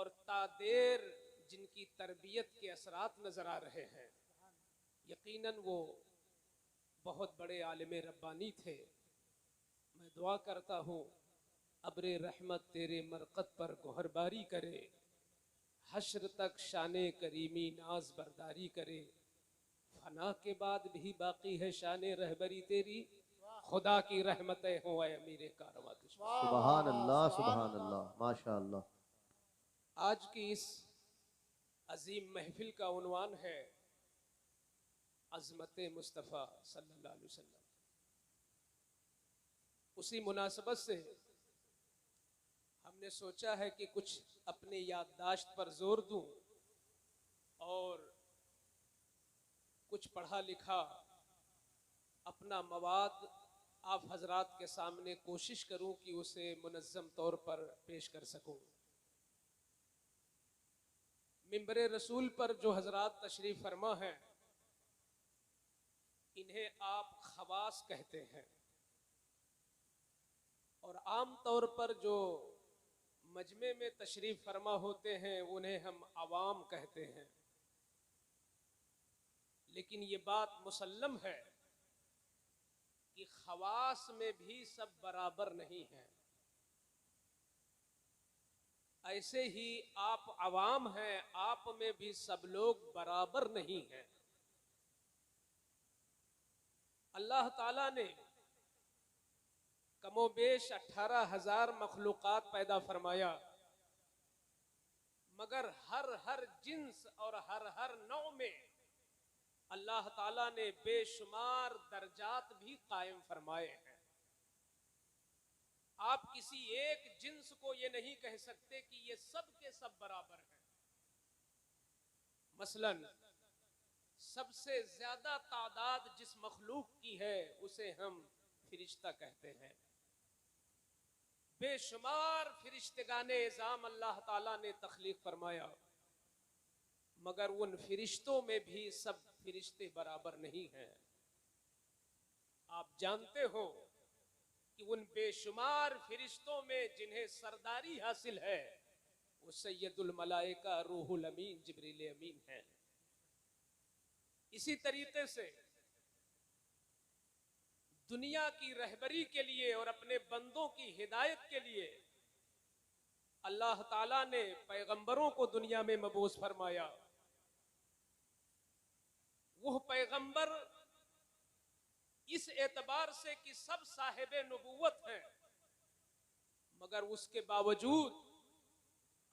और तादेर जिनकी तरबियत के असरात नज़र आ रहे हैं, यकीनन वो बहुत बड़े आलिम रब्बानी थे। मैं दुआ करता हूँ अब्रे रहमत तेरे मरकत पर गोहरबारी करे, हश्र तक शाने करीमी नाज बरदारी करे, फना के बाद भी बाकी है शाने रहबरी तेरी, खुदा की रहमतें हो ऐ अमीरे कारवां। सुभान अल्लाह, माशा अल्लाह। आज की इस अजीम महफिल का उन्वान है अज़मत मुस्तफ़ा सल्लल्लाहु अलैहि वसल्लम। उसी मुनासबत से हमने सोचा है कि कुछ अपने याददाश्त पर जोर दूं और कुछ पढ़ा लिखा अपना मवाद आप हजरात के सामने कोशिश करूं कि उसे मुनज़्ज़म तौर पर पेश कर सकूं। मिंबरे रसूल पर जो हजरात तशरीफ फरमा हैं, इन्हें आप खवास कहते हैं, और आम तौर पर जो मजमे में तशरीफ फरमा होते हैं उन्हें हम अवाम कहते हैं। लेकिन ये बात मुसल्लम है कि खवास में भी सब बराबर नहीं हैं। ऐसे ही आप अवाम हैं, आप में भी सब लोग बराबर नहीं हैं। अल्लाह ताला ने कमोबेश 18,000 मखलूक़ात पैदा फरमाया, मगर हर जिन्स और हर नौ में अल्लाह ताला ने बेशुमार दर्जात भी कायम फरमाए हैं। आप किसी एक जिन्स को ये नहीं कह सकते कि ये सब के सब बराबर हैं। मसलन सबसे ज्यादा तादाद जिस मखलूक की है उसे हम फिरिश्ता कहते हैं। बेशुमार फिरिश्तेगाने इज़ाम अल्लाह ताला ने तख्लीक फरमाया, मगर उन फिरिश्तों में भी सब फिरिश्ते बराबर नहीं हैं। आप जानते हो कि उन बेशुमार फिरिश्तों में जिन्हें सरदारी हासिल है वो सैयदुल मलाइका रूहुल अमीन जिब्रील अमीन है। इसी तरीके से दुनिया की रहबरी के लिए और अपने बंदों की हिदायत के लिए अल्लाह ताला ने पैगंबरों को दुनिया में मबूस फरमाया। वह पैगंबर इस एतबार से कि सब साहिबे नबूवत हैं, मगर उसके बावजूद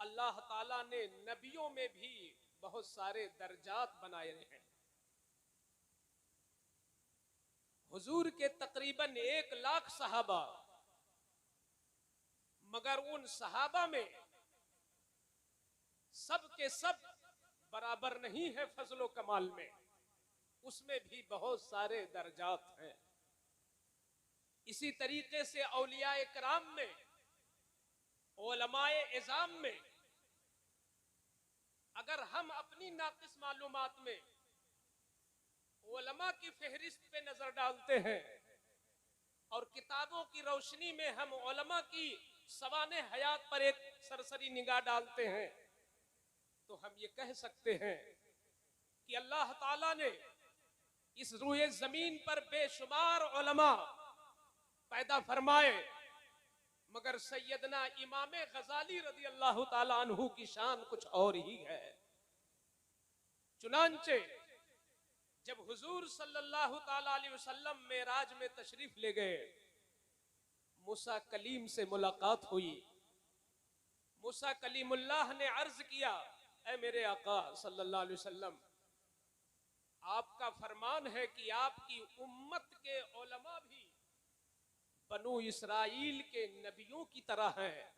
अल्लाह ताला ने नबियों में भी बहुत सारे दर्जात बनाए हैं। हुजूर के तकरीबन 1 लाख सहाबा, मगर उन सहाबा में सब के सब बराबर नहीं है फजलो कमाल में, उसमें भी बहुत सारे दर्जात हैं। इसी तरीके से औलियाए किराम में, उलमाए इज़ाम में, अगर हम अपनी नाकिस मालूमात में उलमा की फहरिस्त पे नजर डालते हैं और किताबों की रोशनी में हम उलमा की सवाने हयात पर एक सरसरी निगाह डालते हैं, तो हम ये कह सकते हैं कि अल्लाह ताला ने इस रूए जमीन पर बेशुमार उलमा पैदा फरमाए, मगर सैयदना इमाम गजाली रदी अल्लाह ताला अन्हु की शान कुछ और ही है। चुनांचे जब हुजूर सल्लल्लाहु ताला अलैहि वसल्लम मेराज में तशरीफ ले गए, मूसा कलीम से मुलाकात हुई। मूसा कलीमुल्लाह ने अर्ज किया, ऐ मेरे आका सल्लल्लाहु अलैहि वसल्लम, आपका फरमान है कि आपकी उम्मत के उलमा भी बनु इसराइल के नबियों की तरह हैं।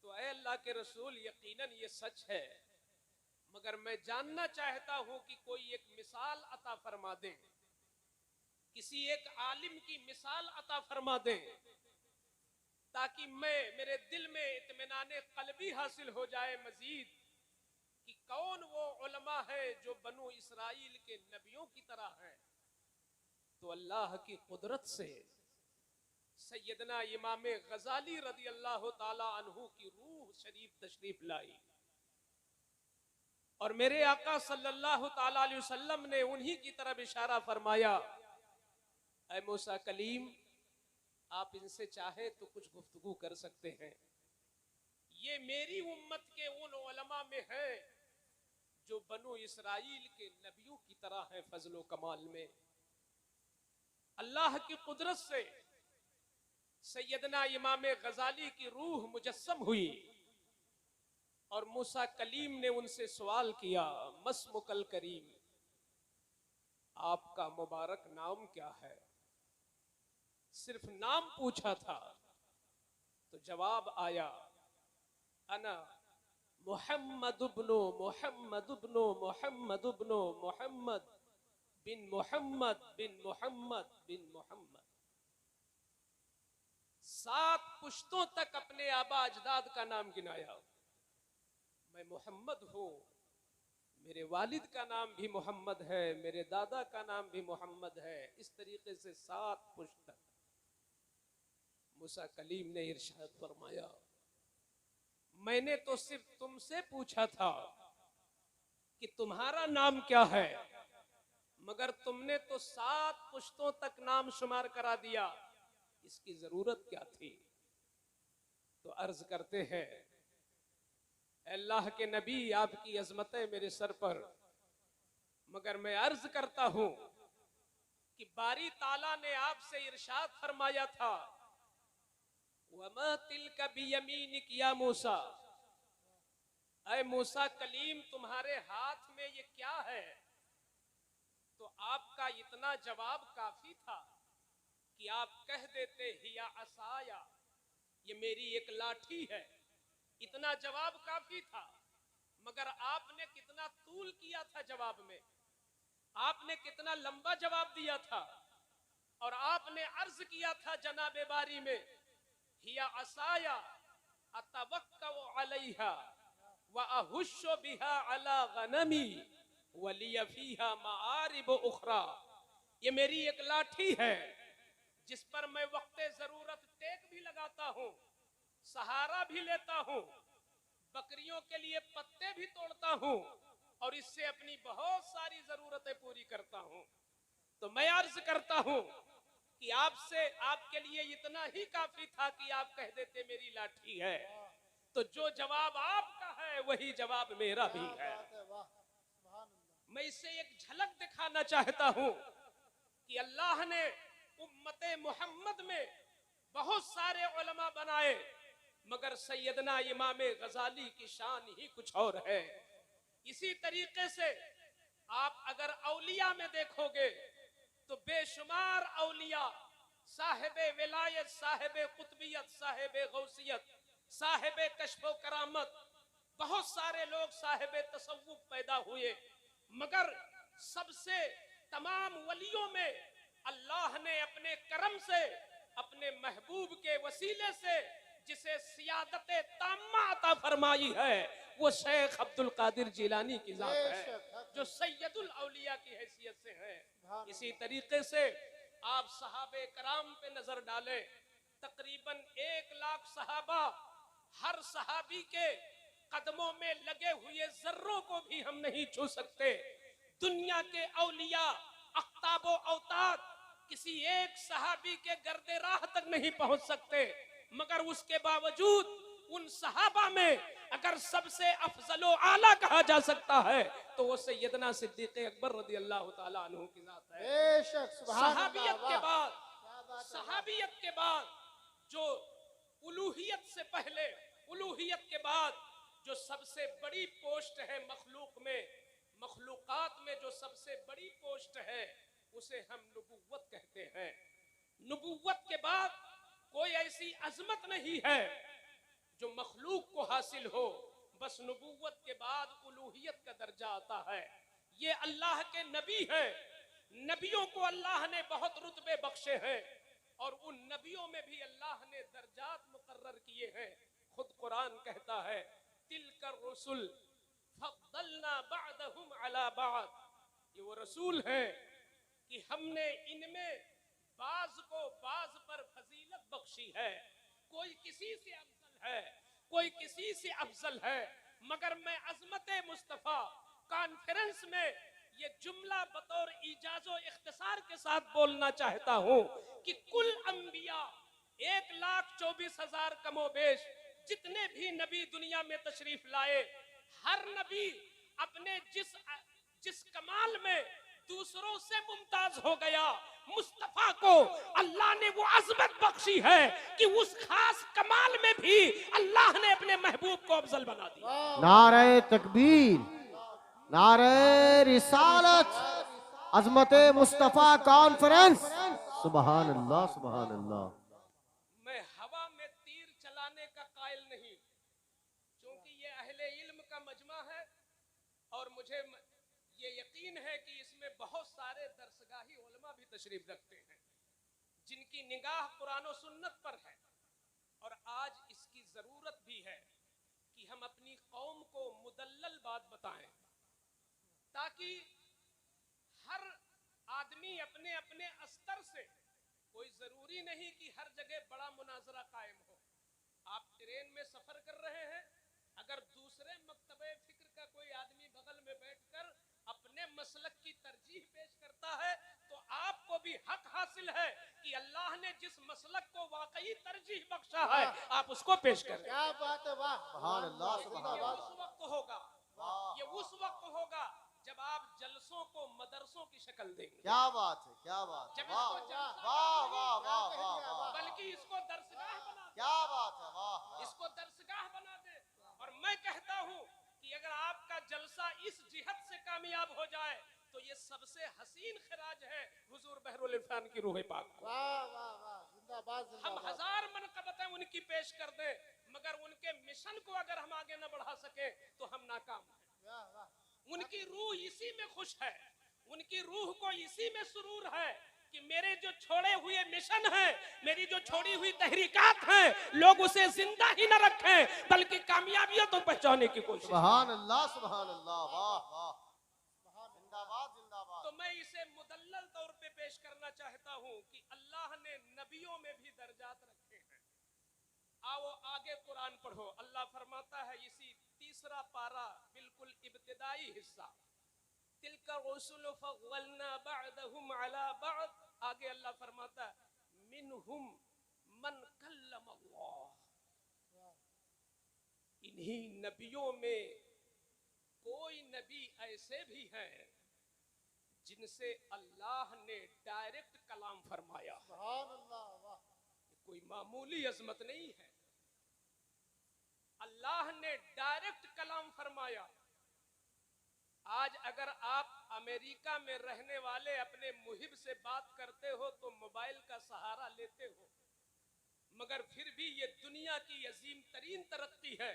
तो ऐ अल्लाह के रसूल, यकीनन ये सच है, मगर मैं जानना चाहता हूं कि कोई एक मिसाल अता फरमा दें, किसी एक आलिम की मिसाल अता फरमा दें, ताकि मेरे दिल में इत्मीनान क़ल्बी हासिल हो जाए मजीद कि कौन वो उलमा है जो बनु इसराइल के नबियों की तरह हैं। तो अल्लाह की कुदरत से सैयदना इमाम गजाली रदी अल्लाह ताला अन्हु की रूह शरीफ तशरीफ लाई और मेरे आका सल्लल्लाहु ताला अलैहि वसल्लम ने उन्हीं की तरफ इशारा फरमाया, ऐ मूसा कलीम, आप इनसे चाहे तो कुछ गुफ्तगू कर सकते हैं। ये मेरी उम्मत के उन उलमा में है जो बनु इसराइल के नबियों की तरह हैं फजलो कमाल में। अल्लाह की कुदरत से सैयदना इमाम गजाली की रूह मुजस्सम हुई और मूसा कलीम ने उनसे सवाल किया, मस्मुकल करीम, आपका मुबारक नाम क्या है? सिर्फ नाम पूछा था तो जवाब आया, अना मुहम्मद इब्नु मुहम्मद इब्नु मुहम्मद इब्नु मुहम्मद बिन मुहम्मद बिन मुहम्मद बिन मुहम्मद। 7 पुश्तों तक अपने आबा अजदाद का नाम गिनाया। मैं मोहम्मद हूं, मेरे वालिद का नाम भी मोहम्मद है, मेरे दादा का नाम भी मोहम्मद है। इस तरीके से 7 पुश्त तक। मूसा कलीम ने इरशाद फरमाया, मैंने तो सिर्फ तुमसे पूछा था कि तुम्हारा नाम क्या है, मगर तुमने तो 7 पुश्तों तक नाम शुमार करा दिया, इसकी जरूरत क्या थी? तो अर्ज करते हैं, अल्लाह के नबी, आपकी अजमतें मेरे सर पर, मगर मैं अर्ज करता हूं कि बारी ताला ने आपसे इरशाद फरमाया था, वमा तिलका बियमीनिक या मूसा, ऐ मूसा कलीम, तुम्हारे हाथ में ये क्या है? तो आपका इतना जवाब काफी था कि आप कह देते, हिया असाया, ये मेरी एक लाठी है। इतना जवाब काफी था, मगर आपने कितना तूल किया था जवाब में, आपने कितना लंबा जवाब दिया था। और आपने अर्ज किया था जनाबे बारी में, हिया असाया अतवक्कउ अलैहा व अहुश्शु बिहा अला गनमी व लिया फीहा मआरिब उखरा। ये मेरी एक लाठी है जिस पर मैं वक्ते जरूरत टेक भी लगाता हूं, सहारा भी लेता हूं, बकरियों के लिए पत्ते भी तोड़ता हूं और इससे अपनी बहुत सारी जरूरतें पूरी करता हूं। तो मैं अर्ज करता हूं कि आपसे, आपके लिए इतना ही काफी था कि आप कह देते मेरी लाठी है। तो जो जवाब आपका है वही जवाब मेरा भी है। मैं इससे एक झलक दिखाना चाहता हूं कि अल्लाह ने उम्मते मोहम्मद में बहुत सारे उलमा बनाए, मगर सैयदना इमाम गजाली की शान ही कुछ और है। इसी तरीके से आप अगर औलिया में देखोगे तो बेशुमार औलिया, साहिबे विलायत, साहिबे कुतबियत, साहिबे गौसियत, साहिबे कश्फो करामत, बहुत सारे लोग साहिबे तसव्वुफ पैदा हुए, मगर सबसे तमाम वलियों में अल्लाह ने अपने करम से, अपने महबूब के वसीले से जिसे सियादत ताम्मा अता फरमाई है, वो शेख अब्दुल कादिर जिलानी की जात है, जो सैयदुल औलिया की हैसियत से है। इसी तरीके से आप सहाबे कराम पे नजर डालें, तकरीबन 1 लाख सहाबा, हर सहाबी के कदमों में लगे हुए जर्रों को भी हम नहीं छू सकते। दुनिया के औलिया, अख्ताबो औताद किसी एक सहाबी के गर्दे राह तक नहीं पहुंच सकते, मगर उसके बावजूद उन सहाबा में अगर सबसे अफजलो आला कहा जा सकता है तो वो सैयदना सिद्दीक़ अकबर रज़ी अल्लाह ताला अन्हु की जात है। सहाबियत के बाद जो उलूहियत से पहले, उलूहियत के बाद जो सबसे बड़ी पोस्ट है मखलूक में, मखलूकात में जो सबसे बड़ी पोस्ट है उसे हम नबुव्वत कहते हैं। नबुव्वत के बाद कोई ऐसी अजमत नहीं है जो मखलूक को हासिल हो, बस नबुव्वत के बाद उलूहियत का दर्जा आता है। ये अल्लाह के नबी हैं, नबियों को अल्लाह ने बहुत रुतबे बख्शे हैं और उन नबियों में भी अल्लाह ने दर्जात मुकर्रर किए हैं। खुद कुरान कहता है, तिलकर रसूल फद्दलना बअदहुम अला बअद, ये वो रसूल हैं कि हमने इनमें बाज को बाज पर फजीलत बख्शी है। कोई किसी से अफजल है, कोई किसी से अफजल है, मगर मैं अजमत मुस्तफा कॉन्फ्रेंस में ये जुमला बतौर इजाजो इख्तिसार के साथ बोलना चाहता हूं कि कुल अंबिया 1,24,000 कमोबेश जितने भी नबी दुनिया में तशरीफ लाए, हर नबी अपने जिस कमाल में दूसरों से मुमताज हो गया, मुस्तफा को अल्लाह ने वो अजमत बख्शी है कि उस खास कमाल में भी अल्लाह ने अपने महबूब को अफजल बना दिया। नारे तकबीर, नारे रिसालत, अजमत मुस्तफा कॉन्फ्रेंस। सुभान अल्लाह, सुभान अल्लाह। मैं हवा में तीर चलाने का कायल नहीं, क्योंकि ये अहले इल्म का मजमा है और मुझे ये यकीन है कि इसमें बहुत सारे दरसगाही उलमा भी तशरीफ रखते हैं जिनकी निगाह कुरान और सुन्नत पर है। और आज इसकी जरूरत भी है कि हम अपनी कौम को मुदल्लल बात बताएं, ताकि हर आदमी अपने अपने अस्तर से, कोई जरूरी नहीं कि हर जगह बड़ा मुनाजरा कायम हो। आप ट्रेन में सफर कर रहे हैं, अगर दूसरे मकतबे फिक्र का कोई आदमी बगल में बैठकर अपने मसलक की तरजीह पेश करता है, तो आपको भी हक हासिल है कि अल्लाह ने जिस मसलक को वाकई तरजीह बख्शा है आप उसको पेश करें। क्या बात है, वाह, सुभान अल्लाह, सुभान ये अल्लाह। उस वक्त होगा, ये उस वक्त होगा जब आप जलसों को मदरसों की शक्ल देंगे। क्या बात है, क्या बात है, जब वाह इसको जलसा वाह नहीं, वाह वाह वाह वाह, बल्कि इसको दरसगाह बना दे, क्या बात है, वाह वाह। इसको दरसगाह बना दे। और मैं कहता हूं कि अगर आपका जलसा इस जिहत से कामयाब हो जाए तो ये सबसे हसीन खिराज है हुजूर बहरुल इरफान की रूह पाक को। वाह वाह वाह, जिंदाबाद हम जिंदाबाद। हजार मनकबतें उनकी पेश कर दें, मगर उनके मिशन को अगर हम आगे न बढ़ा सके तो हम नाकाम हैं। वाह वाह, उनकी रूह इसी में खुश है, उनकी रूह को इसी में सुरूर है कि मेरे जो छोड़े हुए मिशन हैं, मेरी जो छोड़ी हुई तहरीकात हैं, लोग उसे जिंदा ही न रखें बल्कि कामयाबियों तो पहुंचाने की कोशिश। सुभान अल्लाह, सुभान अल्लाह, वाह वाह, जिंदाबाद जिंदाबाद। तो मैं इसे मुदल्लल तौर पे पेश करना चाहता हूं कि अल्लाह ने नबियों में भी दर्जात रखे हैं। आओ आगे कुरान पढ़ो। अल्लाह फरमाता है, इसी तीसरा पारा बिल्कुल इब्तिदाई हिस्सा, तिलका रुसुल फज़्ज़लना बअदहुम अला बअद, आगे अल्लाह फरमाता है मिनहुम मन कल्लम अल्लाह। इन्हीं नबियों में कोई नबी ऐसे भी हैं जिनसे अल्लाह ने डायरेक्ट कलाम फरमाया। सुभान अल्लाह, वाह, कोई मामूली अजमत नहीं है, अल्लाह ने डायरेक्ट कलाम फरमाया। आज अगर आप अमेरिका में रहने वाले अपने मुहिब से बात करते हो तो मोबाइल का सहारा लेते हो, मगर फिर भी ये दुनिया की अजीम तरीन तरक्की है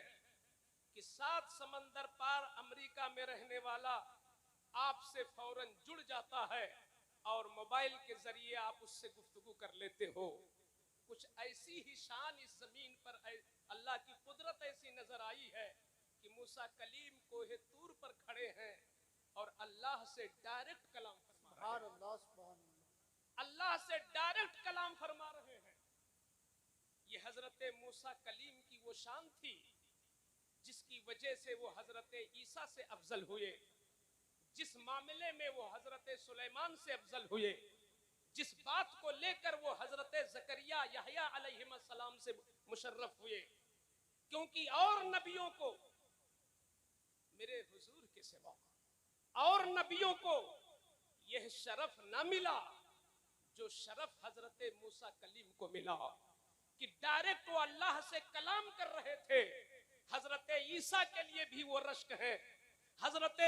कि 7 समंदर पार अमेरिका में रहने वाला आपसे फौरन जुड़ जाता है और मोबाइल के जरिए आप उससे गुफ्तगू कर लेते हो। कुछ ऐसी ही शान इस जमीन पर अल्लाह की कुदरत ऐसी नजर आई है कि मूसा कलीम कोहे तूर पर खड़े हैं और अल्लाह से डायरेक्ट कलाम फरमा रहे सुभान हैं। अल्लाह, सुभान अल्लाह। अल्लाह से डायरेक्ट कलाम फरमा रहे हैं। ये हजरत मूसा कलीम की वो शान थी जिसकी वजह से वो हजरत ईसा से अफजल हुए, जिस मामले में वो हजरत सुलेमान से अफजल हुए, जिस बात को लेकर वो हजरत जकरिया यहया अलैहिस्सलाम से मुशर्रफ हुए। क्योंकि और नबियों को मेरे हुजूर के सिवा और नबियों को यह शरफ ना मिला जो शरफ हजरत मूसा कलीम को मिला कि डायरेक्ट वो अल्लाह से कलाम कर रहे थे। हजरत ईसा के लिए भी वो रश्क है, हजरत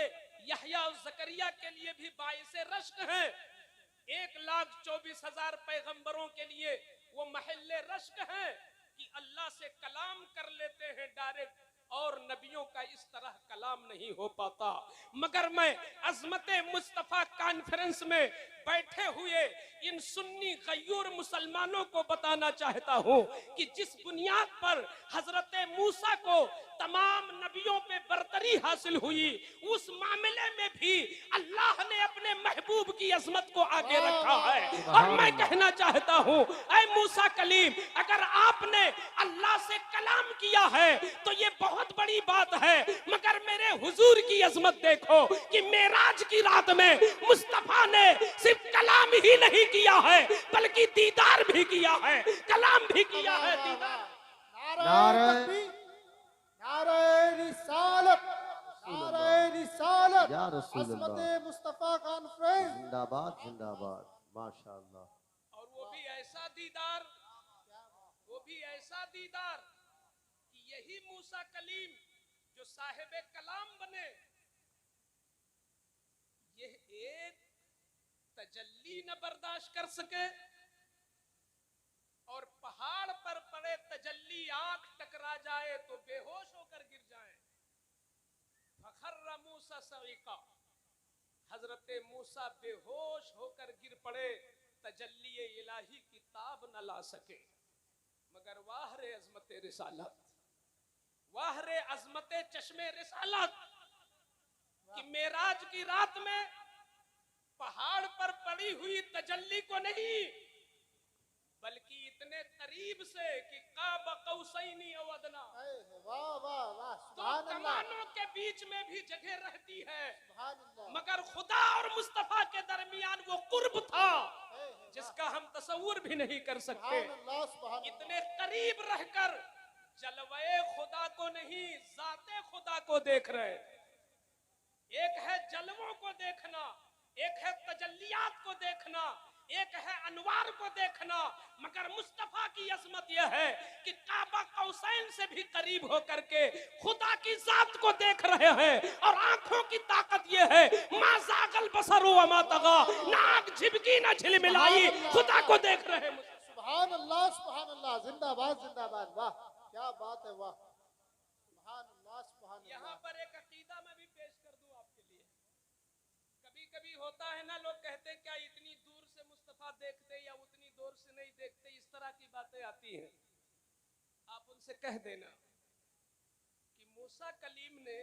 यहया और जकरिया के लिए भी बाइसे रश्क है, 1,24,000 पैगंबरों के लिए वो महल्ले रश्क है कि अल्लाह से कलाम कर लेते हैं डायरेक्ट, और नबियों का इस तरह कलाम नहीं हो पाता। मगर मैं अजमत मुस्तफा कॉन्फ्रेंस में बैठे हुए इन सुन्नी गयूर मुसलमानों को बताना चाहता हूं कि जिस बुनियाद पर हजरत मूसा को तमाम नबियों पे बरतरी हासिल हुई, उस मामले में भी अल्लाह ने अपने महबूब की अजमत को आगे रखा है। और मैं कहना चाहता हूँ, ऐ मूसा कलीम, अगर आपने अल्लाह से कलाम किया है तो ये बहुत बड़ी बात है, मगर मेरे हुजूर की अजमत देखो कि मेराज की रात में मुस्तफा ने सिर्फ कलाम ही नहीं किया है बल्कि दीदार भी किया है, कलाम भी किया है, दीदार। नारे तकबीर, नारे रिसालत, नारे रिसालत, या रसूल अल्लाह। अज़मत मुस्तफा कॉन्फ्रेंस जिंदाबाद जिंदाबाद, माशाअल्लाह। और वो भी ऐसा दीदार, वो भी ऐसा दीदार कि यही मूसा कलीम जो साहिब कलाम बने, ये एक तजल्ली न बर्दाश्त कर सके और पहाड़ पर पड़े तजल्ली आंख टकरा जाए तो बेहोश होकर गिर जाए। फखर्र मूसा सईका, हजरत मूसा बेहोश होकर गिर पड़े, तजल्ली इलाही की ताब न ला सके। मगर वाह रे अजमत रिसालत, वाह रे अजमत चश्मे रिसालत कि मेराज की रात में पहाड़ पर पड़ी हुई तजल्ली को नहीं बल्कि इतने करीब से कि काब कौसैनी औ अदना, वाह वाह वाह, तो सुभान अल्लाह, कमानों के बीच में भी जगह रहती है, सुभान अल्लाह, मगर खुदा और मुस्तफा के दरमियान वो कुर्ब था जिसका हम तसव्वुर भी नहीं कर सकते। सुभान अल्लाह, सुभान अल्लाह। इतने करीब रहकर जलवे खुदा को नहीं, जाते खुदा को देख रहे। एक है जलवों को देखना, एक है तजल्लियात को देखना, एक है अनवार को देखना, मगर मुस्तफा की अजमत यह है कि काबा कौसैन से भी करीब होकर के खुदा की जात को देख रहे हैं। और आंखों की ताकत यह है, मा जागल बसरु व मा तगा, ना आंख झिपकी ना झिलमिलाई, खुदा को देख रहे हैं। सुभान अल्लाह, सुभान अल्लाह, जिंदाबाद जिंदाबाद, वाह क्या बात है, वाह सुभान अल्लाह, सुभान यहाँ अल्लाह। पर एक अकीदा मैं भी पेश कर दूं आपके लिए। कभी कभी होता है ना, लोग कहते हैं क्या इतनी दूर से मुस्तफा देखते या उतनी दूर से नहीं देखते, इस तरह की बातें आती हैं। आप उनसे कह देना कि मूसा कलीम ने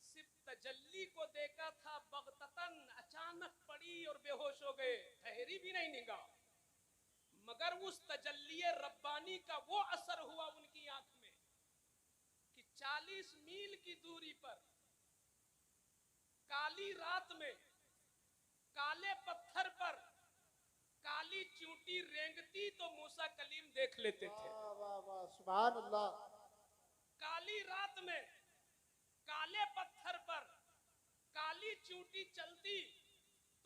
सिर्फ तजल्ली को देखा था, बगततन अचानक पड़ी और बेहोश हो गए, ठहरी भी नहीं निगाह, मगर उस तजल्ली रब्बानी का वो असर हुआ उनकी आंख में कि 40 मील की दूरी पर काली रात में काले पत्थर पर काली चींटी रेंगती तो मूसा कलीम देख लेते थे। वाह वाह वाह, सुभान अल्लाह। काली रात में काले पत्थर पर काली चींटी चलती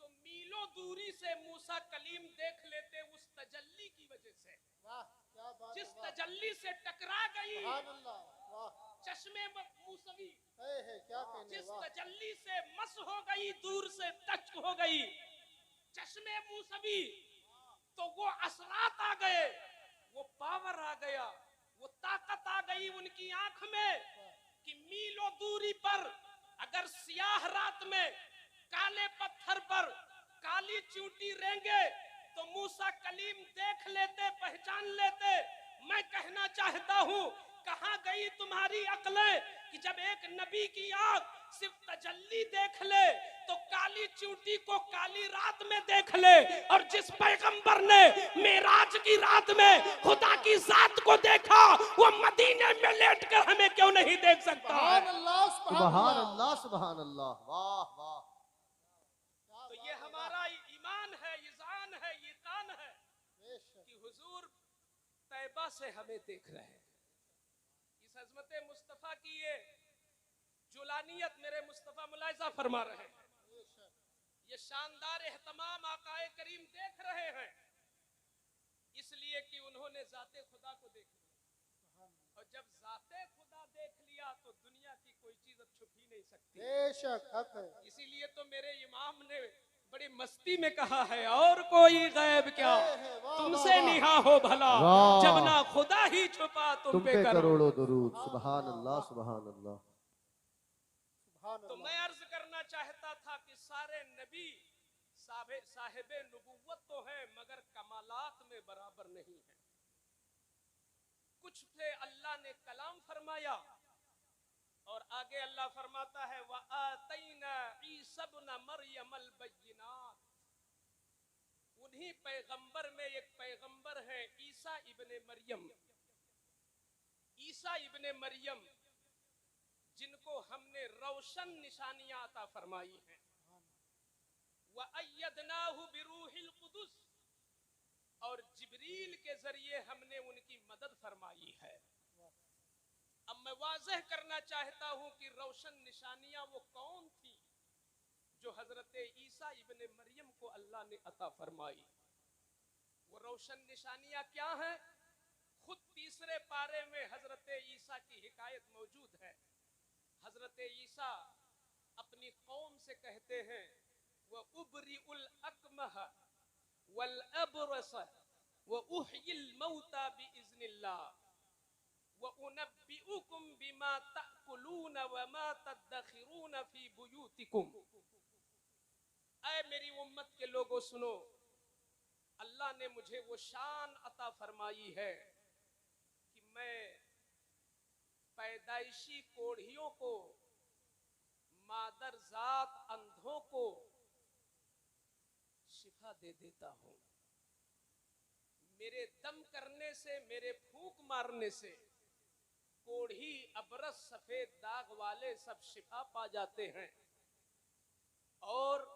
तो मीलों दूरी से मूसा कलीम देख लेते, उस तजल्ली की वजह से। वाह क्या बात है, जिस वाह, तजल्ली से टकरा गई सुभान अल्लाह, वाह चश्मे मूसवी, है क्या कहने, जिस वाह तजल्ली से मस हो गई, दूर से टच हो गई चश्मे मूसवी, तो वो असरात आ गए, वो पावर आ गया, वो ताकत आ गई उनकी आंख में कि मीलों दूरी पर अगर सियाह रात में काले पत्थर पर काली चींटी रेंगे तो मूसा कलीम देख लेते, पहचान लेते। मैं कहना चाहता हूँ, कहां गई तुम्हारी अक्लें कि जब एक नबी की आंख सिर्फ तजल्ली देख ले तो काली चींटी को काली रात में देख ले, और जिस पैगंबर ने मेराज की रात में खुदा की जात को देखा वो मदीने में लेटकर हमें क्यों नहीं देख सकता? सुभान अल्लाह, सुभान अल्लाह, सुभान अल्लाह, वाह वाह। तो ये हमारा ईमान है, ईजान है, यकीन है बेशक, कि हुजूर तैबा से हमें देख रहे हैं। इस अजमत मुस्तफा की ये जुलानियत मेरे मुस्तफा मुलाहिजा फरमा रहे हैं, बेशक, ये शानदार एहतमाम आकाए करीम देख रहे हैं, इसलिए कि उन्होंने जाते खुदा को देख लिया, और जब जाते खुदा देख लिया तो दुनिया की कोई चीज अब छुप ही नहीं सकती। बेशक हक है। इसीलिए तो मेरे इमाम ने बड़ी मस्ती में कहा है, और कोई गैब क्या तुमसे निहा हो भला, वाह। जब ना खुदा ही छुपा तुम पे करो। करोड़ों दुरूद, सुभान अल्लाह, सुभान अल्लाह। सुभान तो अल्लाह, मैं अर्ज करना चाहता था कि सारे नबी साहिब नबुव्वत तो हैं मगर कमालात में बराबर नहीं है। कुछ पे अल्लाह ने कलाम फरमाया आगे अल्लाह फरमाता है व आतैना ईसा इब्न मरियम अल बय्यिनात, उन्हीं पैगंबर में एक पैगंबर है ईसा इब्ने मरियम। ईसा इब्ने मरियम जिनको हमने रोशन निशानियां अता फरमाई हैं। व अय्यदनाहु बिरूहिल कुदुस, और जिब्रील के जरिए हमने उनकी मदद फरमाई है। अब मैं वाज़ेह करना चाहता हूं कि रोशन निशानियां वो कौन थी जो हजरत ईसा इब्ने मरियम को अल्लाह ने अता फरमाई। वो रोशन निशानियां क्या हैं? खुद तीसरे पारे में हजरत ईसा की हिकायत मौजूद है। हजरत ईसा अपनी कौम से कहते हैं व उबरिउल अकमह वल अबरस व उहयिल मौता बिइज़्निल्लाह व उनब्बिउकुम बिमा तअकुलून व मा तदखिरून फी बुयूतिकुम। ऐ मेरी उम्मत के लोगों सुनो, अल्लाह ने मुझे वो शान अता फरमाई है कि मैं पैदाइशी कोढ़ियों को, मादरजात अंधों को शिफा दे देता हूं। मेरे दम करने से, मेरे फूंक मारने से कोढ़ी, अबरस, सफेद दाग वाले सब शिफा पा जाते हैं। और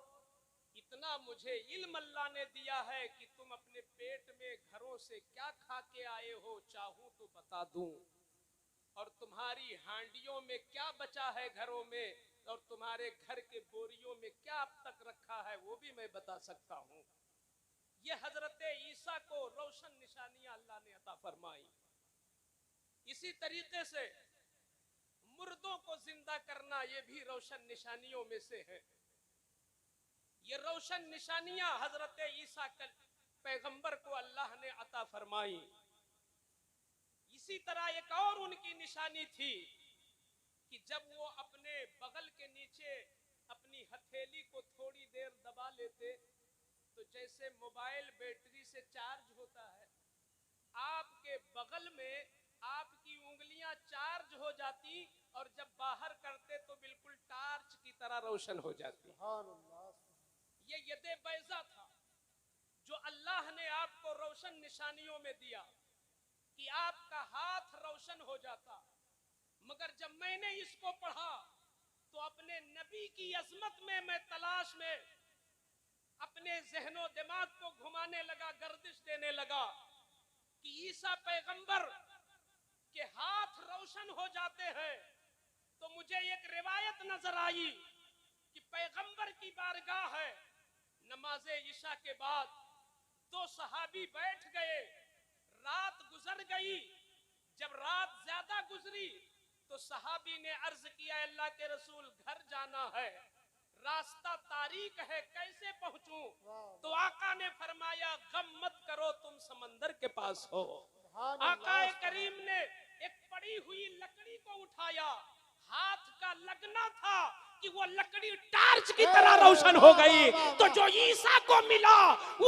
इतना मुझे इल्म अल्लाह ने दिया है कि तुम अपने पेट में घरों से क्या खा के आए हो चाहूं तो बता दूं, और तुम्हारी हांडियों में क्या बचा है घरों में, और तुम्हारे घर के बोरियों में क्या अब तक रखा है वो भी मैं बता सकता हूं। ये हजरत ईसा को रोशन निशानियां अल्लाह ने अता फरमाई। इसी तरीके से मुर्दों को जिंदा करना ये भी रोशन निशानियों में से है। ये रोशन निशानियां हजरत ईसा पैगंबर को अल्लाह ने अता फरमाई। इसी तरह एक और उनकी निशानी थी कि जब वो अपने बगल के नीचे अपनी हथेली को थोड़ी देर दबा लेते तो जैसे मोबाइल बैटरी से चार्ज होता है, आपके बगल में आपकी उंगलियां चार्ज हो जाती और जब बाहर करते तो बिल्कुल टार्च की तरह रोशन हो जाती। ये यदे बैजा था जो अल्लाह ने आपको रोशन निशानियों में दिया कि आपका हाथ रोशन हो जाता। मगर जब मैंने इसको पढ़ा तो अपने नबी की अजमत में मैं तलाश में अपने जहनो दिमाग को घुमाने लगा, गर्दिश देने लगा कि ईसा पैगंबर के हाथ रोशन हो जाते हैं। तो मुझे एक रिवायत नजर आई कि पैगंबर की बारगाह है, नमाजे इशा के बाद दो सहाबी बैठ गए, रात गुजर गई। जब रात ज्यादा गुजरी तो सहाबी ने अर्ज किया, अल्लाह के रसूल घर जाना है, रास्ता तारीक है, कैसे पहुंचूं? तो आका ने फरमाया गम मत करो, तुम समंदर के पास हो। आका करीम ने एक पड़ी हुई लकड़ी को उठाया, हाथ का लगना था कि वो लकड़ी टार्च की तरह रोशन हो गई। तो जो ईसा को मिला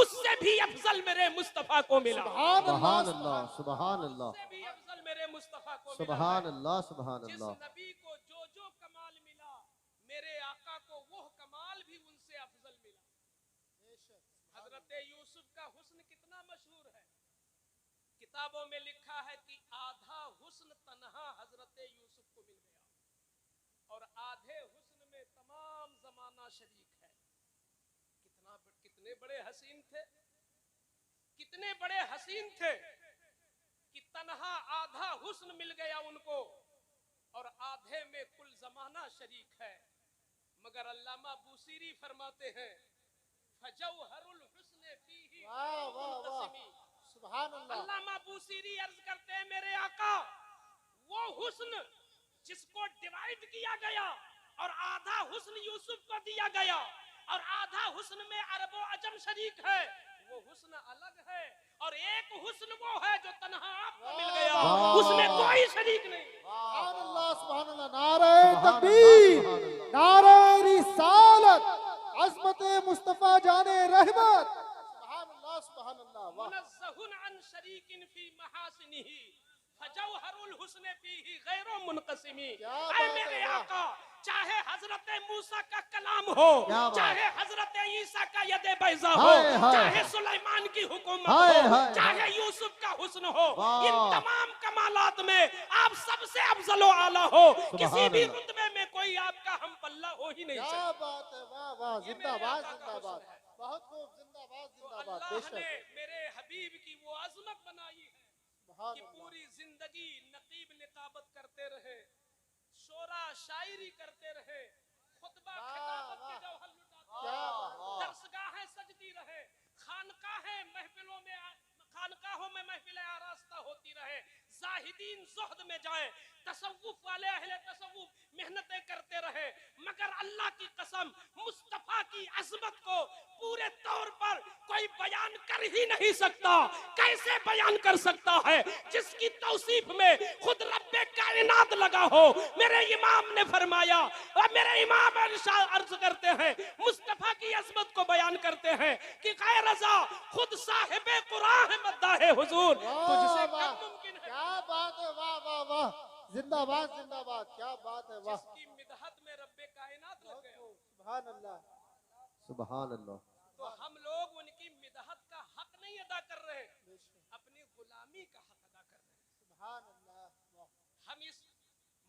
उससे भी अफजल मेरे मुस्तफा को मिला। सुभान अल्लाह, सुभान अल्लाह, उससे भी अफजल मेरे मुस्तफा को मिला। सुभान अल्लाह, सुभान जिस अल्लाह। नबी को जो जो कमाल मिला, मेरे आका को वो कमाल भी उनसे अफजल मिला। हजरत यूसुफ का हुस्न कितना मशहूर है। किताबों में लिखा है कि आधा हुस्न तन्हा हजरत यूसुफ को मिल गया और आधे हुस्न में तमाम जमाना शरीक है। कितने बड़े हसीन थे, कितने बड़े हसीन थे कि तन्हा आधा हुस्न मिल गया उनको और आधे में कुल जमाना शरीक है। मगर अल्लामा बूसीरी फरमाते हैं फजौहरुल हुस्न फीही मुनक़सिमी। सुभान अल्लाह। अल्लामा बूसीरी अर्ज करते हैं मेरे आका वो हुस्न जिसको डिवाइड किया गया और आधा हुस्न यूसुफ को दिया गया और आधा हुस्न में अरबो अजम शरीक है, वो हुस्न अलग है। और एक हुस्न वो है जो तन्हा आपको मिल गया, उसमें कोई शरीक नहीं। सुभान अल्लाह, सुभान अल्लाह। नारे तकबीर, नारे रिसालत, अज़मत मुस्तफा जाने रहमत। सुभान अल्लाह, सुभान अल्लाह। मुनज़्ज़हुन अन शरीकिन फी महासिनिही फजौहरुल हुस्न फीही गैरो मुनक़सिमी। क्या ऐ बात है, मेरे वाह। आका, चाहे हजरत मूसा का कलाम हो, क्या बात। चाहे हजरत ईसा का यदे बैजा हो, हाय, हाय, चाहे हाय। सुलेमान की हुकूमत हाय, हो, हाय, चाहे हाय। यूसुफ का हुस्न हो, वाह। इन तमाम कमालात में आप सबसे अफजल व आला हो। किसी भी अल्लाह। रुतबे में कोई आपका हम पल्ला हो ही नहीं क्या सकता। बात है, वाह वाह, ये मेरे जिंदाबाद आका का जिंदाबाद, हुस्न है। बहुत खूब, जिंदाबाद तो जिंदाबाद, अल्लाह ने बेशक। मेरे हबीब की वो अजमत बनाई है सुभान कि अल्लाह। पूरी जिंदगी नकीब निकाबत करते रहे, शोरा शायरी करते रहे, खुतबा वाह, खिताबत के वाह। जौहर लुटाते क्या रहे, बात है। दरसगाहें सजती रहे, खानकाहें महफिलों में खानकाहों में महफिलें आरास्ता होती रहे, जाहिदीन ज़ुहद में जाएं, तसव्वुफ वाले अहले तसव्वुफ मेहनतें करते रहे, मगर अल्लाह की कसम मुस्तफा की अजमत को पूरे तौर पर कोई बयान कर ही नहीं सकता। कैसे बयान कर सकता है जिसकी तौसीफ में खुद रब्बे कायनात लगा हो। मेरे इमाम ने फरमाया, और मेरे इमाम अर्ज करते हैं, मुस्तफा की अजमत को बयान करते हैं कि गैर रज़ा खुद साहिबे कुरान है मद्दाहे हुजूर, तो जिसे वाह वाह, कब मुमकिन है क्या बात है, वाह वाह वाह, जिंदाबाद जिंदाबाद, क्या बात है, वाह। जिसकी मिदहत में रब्बे कायनात लग गया हो। सुभान अल्लाह। सुभान अल्लाह। तो हम लोग उनकी मिदहत का हक नहीं अदा कर रहे, बेशक। अपनी गुलामी का हक अदा कर रहे हैं। सुभान अल्लाह, वाह। हम इस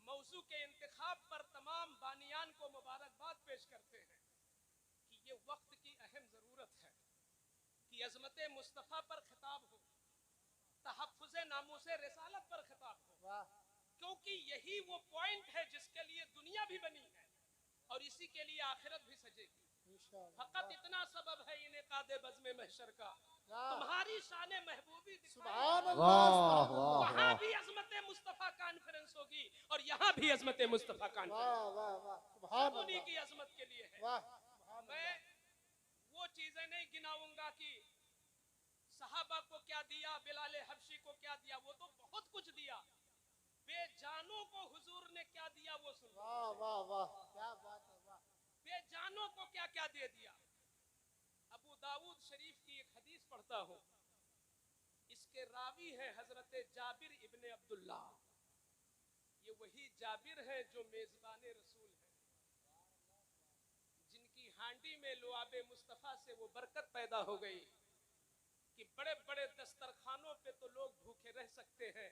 मौजू के इंतखाब पर तमाम बानियान को मुबारकबाद पेश करते हैं कि ये वक्त की अहम जरूरत है कि अजमत मुस्तफ़ा पर खिताब हो, तहफ़्फ़ुज़ नामूस रिसालत पर खिताब हो, वाह। क्योंकि यही वो पॉइंट है जिसके लिए दुनिया भी बनी है और इसी के लिए आखिरत भी सजेगी। इंशाअल्लाह। फकत इतना सबब है इनेकादे बज़्म महशर का, वाह। तुम्हारी शान महबूबी दिखाई सुभान दे। अल्लाह, वाह, सुभान वाह, अल्लाह। वहां भी अजमत मुस्तफा कॉन्फ्रेंस होगी और यहाँ भी अजमत मुस्तफा कॉन्फ्रेंस। वाह वाह वाह, सुभान सब उन्हीं अल्लाह। की अजमत के लिए है। वाह, सुभान मैं अल्लाह। वो चीजें नहीं गिनाऊंगा कि सहाबा को क्या दिया, बिलाल हबशी को क्या दिया, वो तो बहुत कुछ दिया। बेजानों को हुजूर ने क्या दिया वो सुनो। वाह वाह वाह, क्या बात है, वाह। बेजानों को क्या क्या दे दिया। अबू दाऊद शरीफ की एक हदीस पढ़ता हूँ, इसके रावी है हजरत जाबिर इब्ने अब्दुल्ला। ये वही जाबिर है जो मेजबान रसूल है, जिनकी हांडी में लुआबे मुस्तफा से वो बरकत पैदा हो गई कि बड़े बड़े दस्तरखानों पे तो लोग भूखे रह सकते हैं,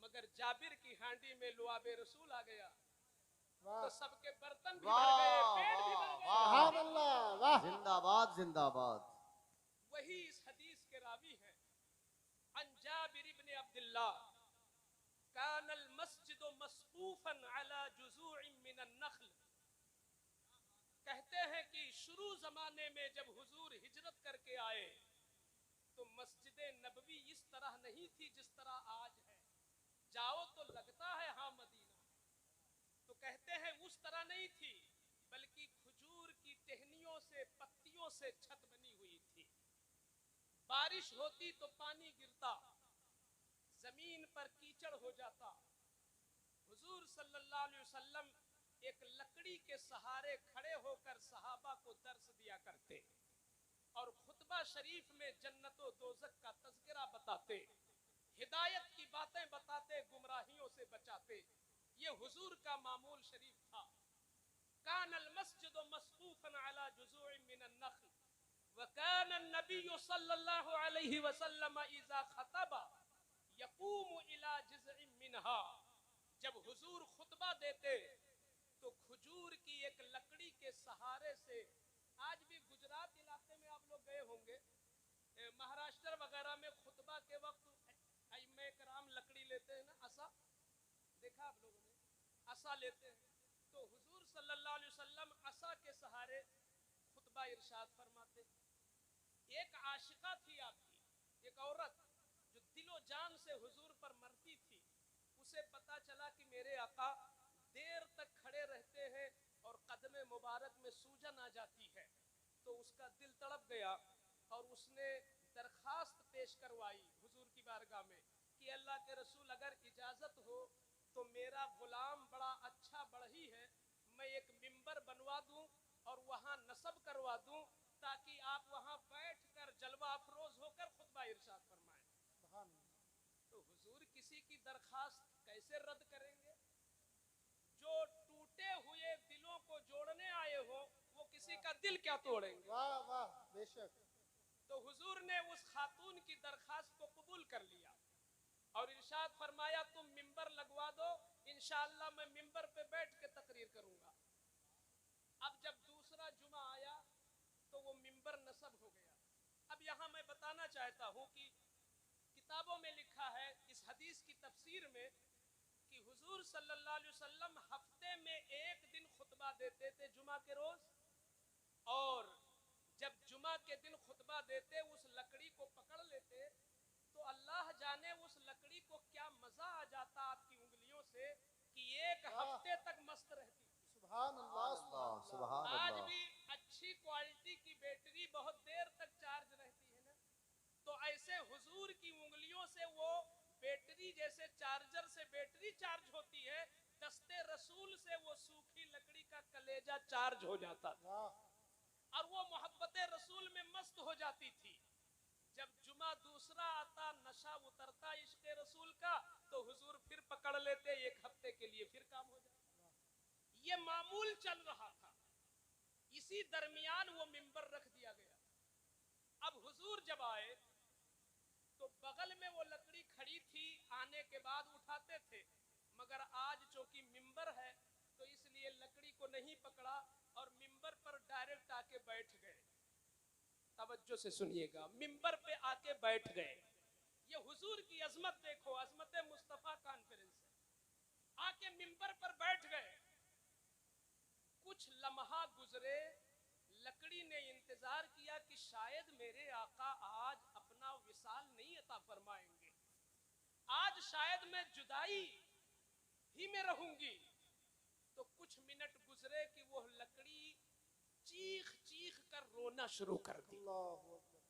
मगर जाबिर की हांडी में लुआबे रसूल आ गया वाह। तो सबके बर्तन भी भर गए, पेट भी भर गए। सुभान अल्लाह, वाह। जिंदाबाद जिंदाबाद। वही इस हदीस के रावी हैं। अन जाबिर इब्ने अब्दुल्ला कानल मस्जिद मस्कूफन अला जुज़ूइन मिनन नख्ल। कहते हैं कि शुरू जमाने में जब हुजूर हिजरत करके आए तो मस्जिद नबवी इस तरह नहीं थी जिस तरह आज है। जाओ तो लगता है हाँ मदीना है, तो कहते हैं उस तरह नहीं थी, बल्कि खजूर की टहनियों से पत्तियों से छत बनी हुई थी। बारिश होती तो पानी गिरता, जमीन पर कीचड़ हो जाता। हुजूर सल्लल्लाहु अलैहि वसल्लम एक लकड़ी के सहारे खड़े होकर सहाबा को दर्स दिया करते और खुतबा शरीफ में जन्नतो दोज़ख का तज़किरा बताते, हिदायत की बातें बताते, गुमराहियों से बचाते। ये हुजूर का मामूल शरीफ था। कानल मस्जिद मस्कूफन अला जुज़ूइन मिनन नख्ल व कान नबी सल्लल्लाहु अलैहि वसल्लम इज़ा खतबा यकूमु इला जिज़इन मिनहा। जब हुजूर खुतबा देते तो खजूर की एक लकड़ी के सहारे से, आज भी गुजरात इलाके में आप लोग गए होंगे, महाराष्ट्र वगैरह में खुतबा के वक्त अइम्मे कराम लकड़ी लेते हैं ना, असा देखा आप लोगों ने, असा लेते हैं। तो हुजूर सल्लल्लाहु अलैहि वसल्लम असा के सहारे खुतबा इरशाद फरमाते। एक आशिका थी आपकी, एक औरत जो दिलो जान से हुजूर पर मरती थी, उसे पता चला कि मेरे आका देर तक खड़े रहते हैं और कदमे मुबारक में सूजन आ जाती है, तो उसका दिल तड़प गया और उसने दरखास्त पेश करवाई हुजूर की बारगाह में कि अल्लाह के रसूल अगर इजाजत हो तो मेरा गुलाम बड़ा अच्छा बढ़ी है, मैं एक मिंबर बनवा दूं और वहां नसब करवा दूं ताकि आप वहां बैठकर जलवा अफरोज होकर खुतबा इरशाद फरमाएं। तो हुजूर किसी की दरखास्त कैसे रद्द करेंगे? क्या तोड़ेंगे। वाह वाह बेशक। तो हुजूर ने उस खातून की दरखास्त को कबूल कर लिया और इरशाद फरमाया तुम मिंबर लगवा दो, इंशाअल्लाह मैं मिंबर पे बैठ के तकरीर करूंगा। अब जब दूसरा जुमा आया तो वो मिंबर नस्ब हो गया। अब यहाँ मैं बताना चाहता हूँ कि किताबों में लिखा है इस हदीस की तफसीर में कि हुजूर सल्लल्लाहु अलैहि वसल्लम हफ्ते में एक दिन खुतबा देते थे जुमा के रोज, और जब जुमा के दिन खुतबा देते उस लकड़ी को पकड़ लेते तो अल्लाह जाने उस लकड़ी को क्या मजा आ जाता आपकी उंगलियों से कि एक हफ्ते तक मस्त रहती। सुभान अल्लाह सुभान सुभान अल्लाह। आज अल्लाह। भी अच्छी क्वालिटी की बैटरी बहुत देर तक चार्ज रहती है ना, तो ऐसे हुजूर की उंगलियों से वो बैटरी जैसे चार्जर से बैटरी चार्ज होती है, दस्ते रसूल से वो सूखी लकड़ी का कलेजा चार्ज हो जाता था वाह और वो मोहब्बत रसूल में मस्त हो जाती थी। जब जुमा दूसरा आता, नशा उतरता इश्क रसूल का, तो हुजूर फिर पकड़ लेते एक हफ्ते के लिए, फिर काम हो जाता। ये मामूल चल रहा था। इसी दरमियान वो मिंबर रख दिया गया। अब हुजूर जब आए तो बगल में वो लकड़ी खड़ी थी, आने के बाद उठाते थे, मगर आज चूंकि मिंबर है तो इसलिए लकड़ी को नहीं पकड़ा और मिंबर पर डायरेक्ट आके बैठ गए। तवज्जो से सुनिएगा, मिंबर पे आके बैठ गए। ये हुजूर की अजमत देखो, अजमत मुस्तफा कॉन्फ्रेंस है। आके मिंबर पर बैठ गए। कुछ लम्हा गुजरे, लकड़ी ने इंतजार किया कि शायद मेरे आका आज अपना विसाल नहीं अता फरमाएंगे, आज शायद मैं जुदाई ही में रहूंगी। तो कुछ मिनट गुजरे कि वो लकड़ी चीख चीख कर रोना शुरू कर दी। अल्लाहु अकबर।